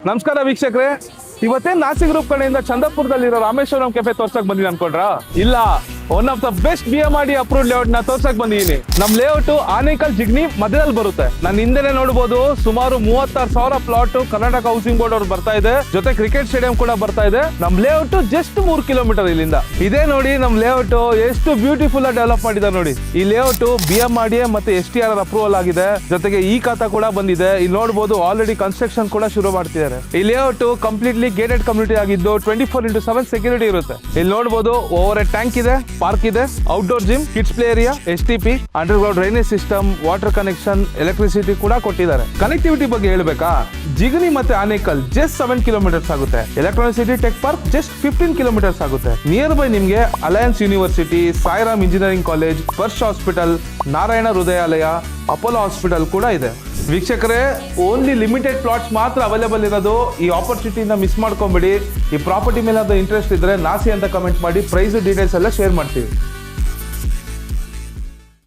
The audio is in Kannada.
ನಮಸ್ಕಾರ ವೀಕ್ಷಕರೇ, ಇವತ್ತೇ ನಾಸಿಕ್ ಗ್ರೂಪ್ ಕಡೆಯಿಂದ ಚಂದ್ರಪುರದಲ್ಲಿರೋ ರಾಮೇಶ್ವರಂ ಕೆಫೆ ತೋರ್ಸಕ್ ಬಂದಿನಿ ಅನ್ಕೊಂಡ್ರ? ಇಲ್ಲ, one of the best BMRD approved layout ನ ತೋರ್ಸಕ್ ಬಂದಿದ್ದೀನಿ. ನಮ್ ಲೇಔಟ್ ಆನೇಕಲ್ ಜಿಗ್ನಿ ಮಧ್ಯದಲ್ಲಿ ಬರುತ್ತೆ. ನಾನು ಹಿಂದೆನೆ ನೋಡಬಹುದು, ಸುಮಾರು 36,000 ಪ್ಲಾಟ್ ಕರ್ನಾಟಕ ಹೌಸಿಂಗ್ ಬೋರ್ಡ್ ಅವ್ರು ಬರ್ತಾ ಇದೆ. ಜೊತೆ ಕ್ರಿಕೆಟ್ ಸ್ಟೇಡಿಯಂ ಕೂಡ ಬರ್ತಾ ಇದೆ. ನಮ್ ಲೇಔಟ್ ಜಸ್ಟ್ 3 ಕಿಲೋಮೀಟರ್ ಇಲ್ಲಿಂದ ಇದೇ. ನೋಡಿ ನಮ್ ಲೇಔಟ್ ಎಷ್ಟು ಬ್ಯೂಟಿಫುಲ್ ಆಗಿ ಡೆವಲಪ್ ಮಾಡಿದ್ದಾರೆ ನೋಡಿ. ಈ ಲೇಔಟ್ BMRD ಮತ್ತೆ STR ಅಪ್ರೂವಲ್ ಆಗಿದೆ. ಜೊತೆಗೆ ಈ ಖಾತಾ ಕೂಡ ಬಂದಿದೆ. ಇಲ್ಲಿ ನೋಡಬಹುದು ಆಲ್ರೆಡಿ ಕನ್ಸ್ಟ್ರಕ್ಷನ್ ಕೂಡ ಶುರು ಮಾಡ್ತಿದ್ದಾರೆ. ಈ ಲೇಔಟ್ ಕಂಪ್ಲೀಟ್ಲಿ ಗೇಟೆಡ್ ಕಮ್ಯುನಿಟಿ ಆಗಿದ್ದು 24/7 ಸೆಕ್ಯೂರಿಟಿ ಇರುತ್ತೆ. ಇಲ್ಲಿ ನೋಡಬಹುದು ಓವರ್ ಹೆಡ್ ಟ್ಯಾಂಕ್ ಇದೆ, ಪಾರ್ಕ್ ಇದೆ, outdoor gym, kids play area, STP, underground drainage system, water connection, electricity ಕೂಡ ಕೊಟ್ಟಿದ್ದಾರೆ. ಕನೆಕ್ಟಿವಿಟಿ ಬಗ್ಗೆ ಹೇಳ್ಬೇಕಾ? ಜಿಗನಿ ಮತ್ತೆ ಆನೇಕಲ್ ಜಸ್ಟ್ 7 ಕಿಲೋಮೀಟರ್ಸ್ ಆಗುತ್ತೆ. Electronic City tech park just 15 kilometres ಆಗುತ್ತೆ. ನಿಯರ್ ಬೈ ನಿಮ್ಗೆ Alliance University, Sairam engineering college, first hospital, Narayana Hrudayalaya, Apollo hospital ಕೂಡ ಇದೆ. ವೀಕ್ಷಕರೇ, ಓನ್ಲಿ ಲಿಮಿಟೆಡ್ ಪ್ಲಾಟ್ಸ್ ಮಾತ್ರ ಅವೈಲೇಬಲ್ ಇರೋದು. ಈ ಆಪರ್ಚುನಿಟಿನ ಮಿಸ್ ಮಾಡ್ಕೊಂಬಿಡಿ. ಈ ಪ್ರಾಪರ್ಟಿ ಮೇಲೆ ಇಂಟ್ರೆಸ್ಟ್ ಇದ್ರೆ ನಾಸಿ ಅಂತ ಕಮೆಂಟ್ ಮಾಡಿ, ಪ್ರೈಸ್ ಡೀಟೇಲ್ಸ್ ಎಲ್ಲ ಶೇರ್ ಮಾಡ್ತೀವಿ.